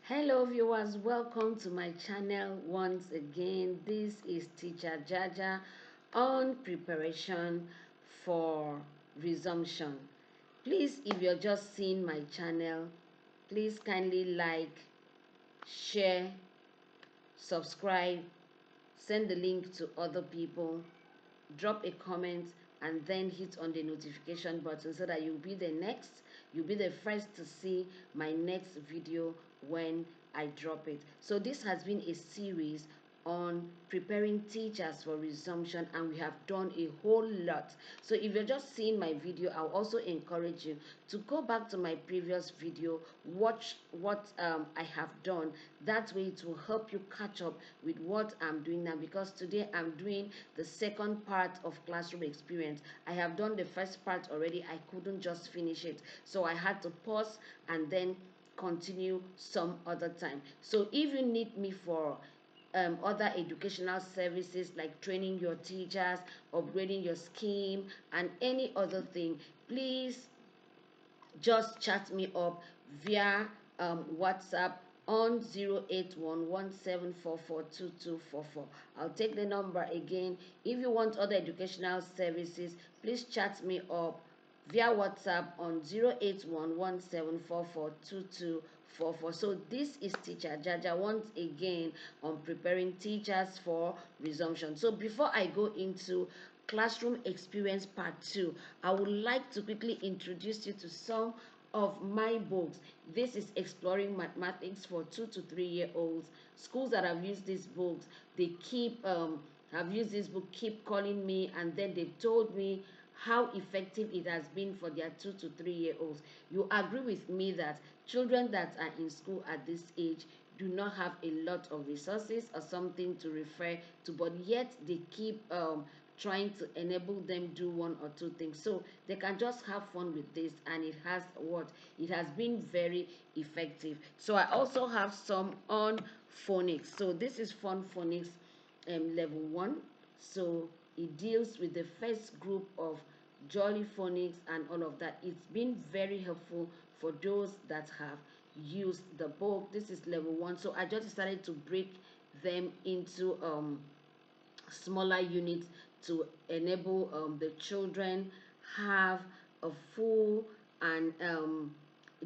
Hello viewers, welcome to my channel once again. This is Teacher Jaja on preparation for resumption. Please, if you're just seeing my channel, please kindly like, share, subscribe, send the link to other people, drop a comment, and then hit on the notification button so that you'll be the first to see my next video when I drop it. So this has been a series on preparing teachers for resumption, and we have done a whole lot. So if you're just seeing my video, I'll also encourage you to go back to my previous video, watch what I have done. That way it will help you catch up with what I'm doing now, because today I'm doing the second part of classroom experience. I have done the first part already. I couldn't just finish it, so I had to pause and then continue some other time. So if you need me for other educational services like training your teachers, upgrading your scheme, and any other thing, please just chat me up via WhatsApp on 08117442244. I'll take the number again. If you want other educational services, please chat me up via WhatsApp on 08117442244. So this is Teacher Jaja once again on preparing teachers for resumption. So before I go into classroom experience part 2, I would like to quickly introduce you to some of my books. This is Exploring Mathematics for 2 to 3 year olds. Schools that have used these books, they have used this book, keep calling me, and then they've told me how effective it has been for their 2 to 3 year olds. You agree with me that children that are in school at this age do not have a lot of resources or something to refer to, but yet they keep trying to enable them do one or two things, so they can just have fun with this, and it has been very effective. So I also have some on phonics. So this is Fun Phonics level 1. So it deals with the first group of jolly phonics and all of that. It's been very helpful for those that have used the book. This is level 1, so I just decided to break them into smaller units to enable the children have a full and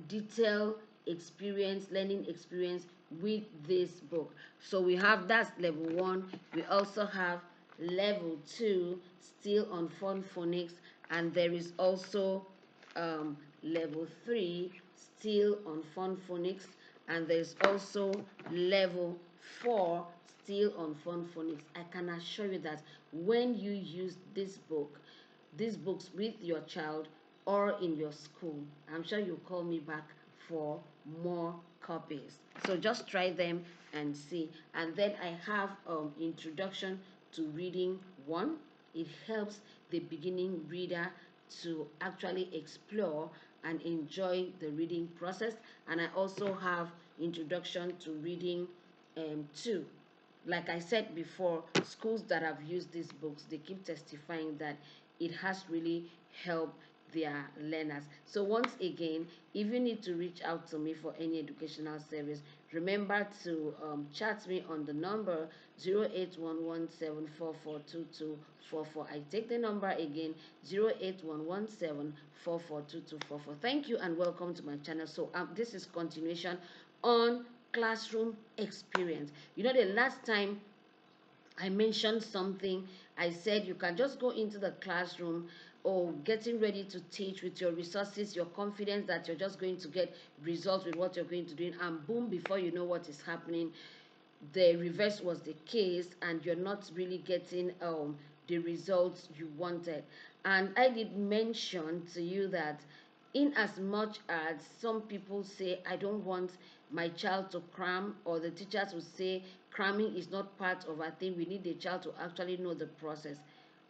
detailed learning experience with this book. So we have, that's level 1. We also have level 2, still on Fun Phonics, and there is also level 3, still on Fun Phonics, and there's also level 4, still on Fun Phonics. I can assure you that when you use these books with your child or in your school, I'm sure you'll call me back for more copies. So just try them and see. And then I have Introduction to Reading 1. It helps the beginning reader to actually explore and enjoy the reading process. And I also have Introduction to Reading 2. Like I said before, schools that have used these books, they keep testifying that it has really helped their learners. So once again, if you need to reach out to me for any educational service, remember to chat me on the number 08117442244. I take the number again, 08117442244. Thank you and welcome to my channel. So this is continuation on classroom experience. You know, the last time I mentioned something, I said you can just go into the classroom or getting ready to teach with your resources, your confidence that you're just going to get results with what you're going to do, and boom, before you know what is happening, the reverse was the case, and you're not really getting the results you wanted. And I did mention to you that in as much as some people say, I don't want my child to cram, or the teachers will say cramming is not part of our thing, we need the child to actually know the process.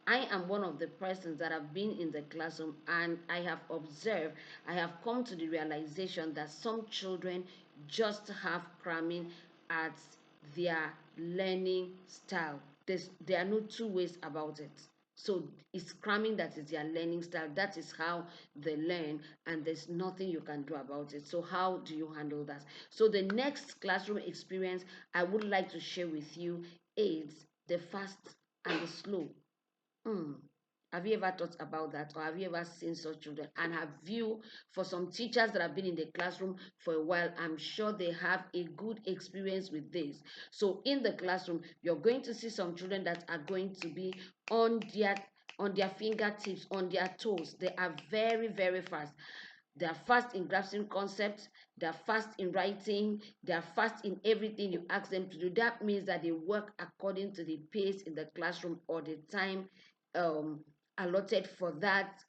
I am one of the persons that have been in the classroom, and I have observed, I have come to the realization that some children just have cramming as their learning style. There are no two ways about it. So it's cramming, that is their learning style. That is how they learn, and there's nothing you can do about it. So how do you handle that? So the next classroom experience I would like to share with you is the fast and the slow. Hmm. Have you ever thought about that, or have you ever seen such children? And have you, for some teachers that have been in the classroom for a while, I'm sure they have a good experience with this. So in the classroom, you're going to see some children that are going to be on their fingertips, on their toes. They are very, very fast. They are fast in grasping concepts. They are fast in writing. They are fast in everything you ask them to do. That means that they work according to the pace in the classroom, or the time um, allotted for that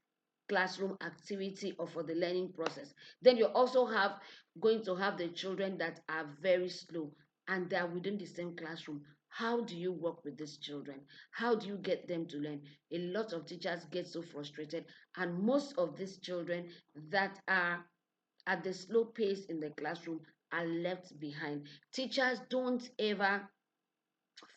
classroom activity or for the learning process. Then you also have going to have the children that are very slow, and they are within the same classroom. How do you work with these children? How do you get them to learn? A lot of teachers get so frustrated, and most of these children that are at the slow pace in the classroom are left behind. Teachers don't ever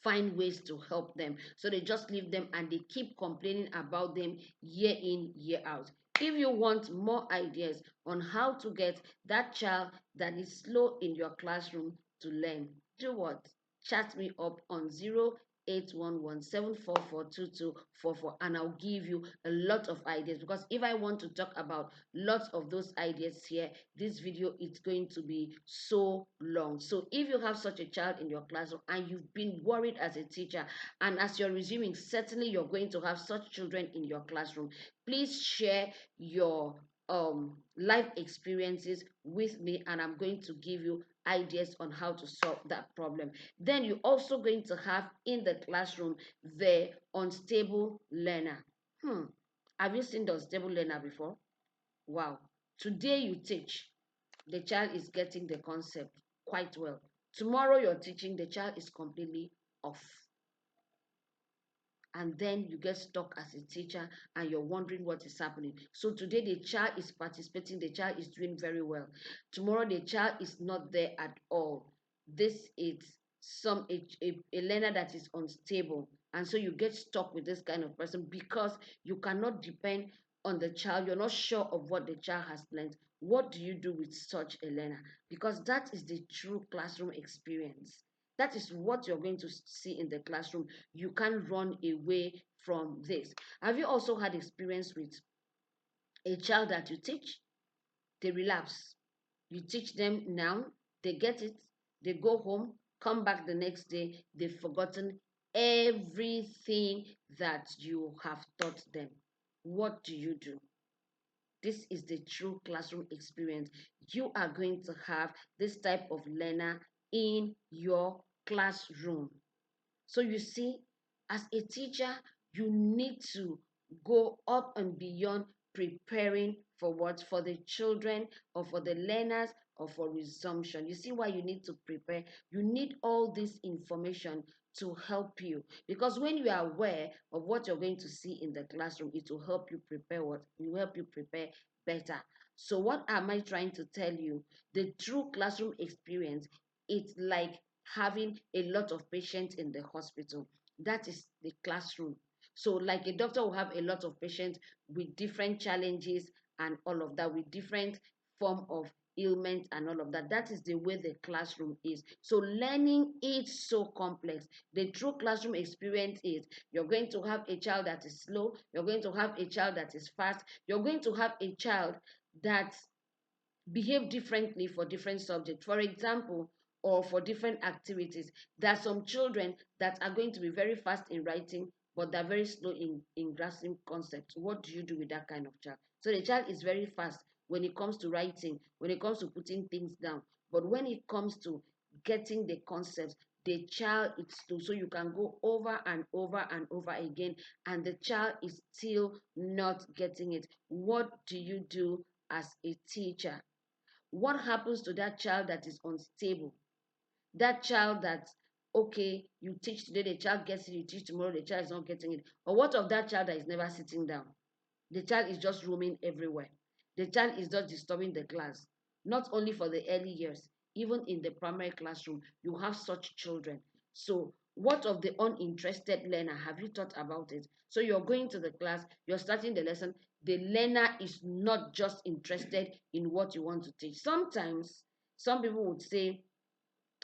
find ways to help them, so they just leave them and they keep complaining about them year in, year out. If you want more ideas on how to get that child that is slow in your classroom to learn, do what? Chat me up on 0811 744 and I'll give you a lot of ideas, because if I want to talk about lots of those ideas here, this video is going to be so long. So if you have such a child in your classroom and you've been worried as a teacher, and as you're resuming, certainly you're going to have such children in your classroom, please share your life experiences with me, and I'm going to give you ideas on how to solve that problem. Then you're also going to have in the classroom the unstable learner. Have you seen the unstable learner before? Wow. Today you teach, the child is getting the concept quite well. Tomorrow you're teaching, the child is completely off. And then you get stuck as a teacher and you're wondering what is happening. So today the child is participating, the child is doing very well. Tomorrow the child is not there at all. This is a learner that is unstable. And so you get stuck with this kind of person because you cannot depend on the child. You're not sure of what the child has learned. What do you do with such a learner? Because that is the true classroom experience. That is what you're going to see in the classroom. You can't run away from this. Have you also had experience with a child that you teach? They relapse. You teach them now, they get it, they go home, come back the next day, they've forgotten everything that you have taught them. What do you do? This is the true classroom experience. You are going to have this type of learner in your classroom. So you see, as a teacher, you need to go up and beyond preparing for what? For the children or for the learners or for resumption. You see why you need to prepare? You need all this information to help you, because when you are aware of what you're going to see in the classroom, it will help you prepare what? It will help you prepare better. So what am I trying to tell you? The true classroom experience, it's like having a lot of patients in the hospital. That is the classroom. So like a doctor will have a lot of patients with different challenges and all of that, with different form of ailment and all of that. That is the way the classroom is. So learning is so complex. The true classroom experience is you're going to have a child that is slow, you're going to have a child that is fast, you're going to have a child that behave differently for different subjects, for example, or for different activities. There are some children that are going to be very fast in writing, but they're very slow in grasping concepts. What do you do with that kind of child? So the child is very fast when it comes to writing, when it comes to putting things down, but when it comes to getting the concepts, the child is slow. So you can go over and over and over again, and the child is still not getting it. What do you do as a teacher? What happens to that child that is unstable? That child that, okay, you teach today, the child gets it, you teach tomorrow, the child is not getting it. Or what of that child that is never sitting down? The child is just roaming everywhere. The child is just disturbing the class. Not only for the early years, even in the primary classroom, you have such children. So What of the uninterested learner? Have you thought about it? So you're going to the class, you're starting the lesson. The learner is not just interested in what you want to teach. Sometimes some people would say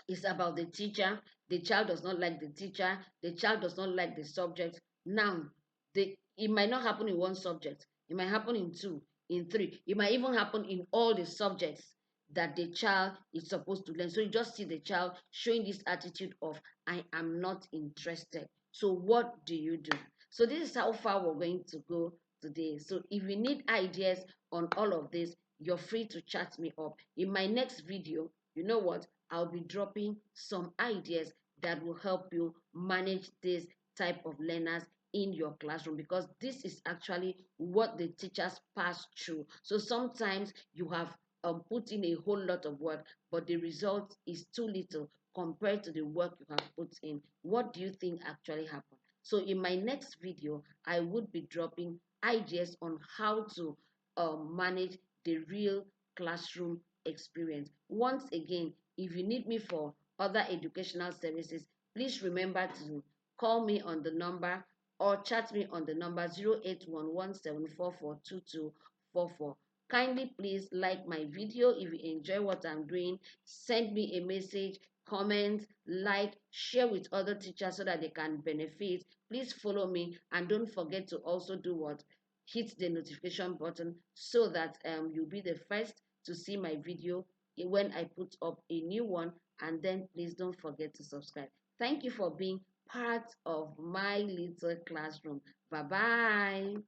it's about the teacher. The child does not like the teacher. The child does not like the subject. Now, it might not happen in one subject. It might happen in two, in three. It might even happen in all the subjects that the child is supposed to learn. So you just see the child showing this attitude of, I am not interested. So what do you do? So this is how far we're going to go today. So if you need ideas on all of this, you're free to chat me up. In my next video, you know what? I'll be dropping some ideas that will help you manage this type of learners in your classroom, because this is actually what the teachers pass through. So sometimes you have put in a whole lot of work, but the result is too little compared to the work you have put in. What do you think actually happened? So in my next video, I would be dropping ideas on how to manage the real classroom experience. Once again, if you need me for other educational services, please remember to call me on the number or chat me on the number 081174442244. Kindly please like my video if you enjoy what I'm doing. Send me a message, comment, like, share with other teachers so that they can benefit. Please follow me, and don't forget to also do what? Hit the notification button so that you'll be the first to see my video when I put up a new one. And then please don't forget to subscribe. Thank you for being part of my little classroom. Bye bye.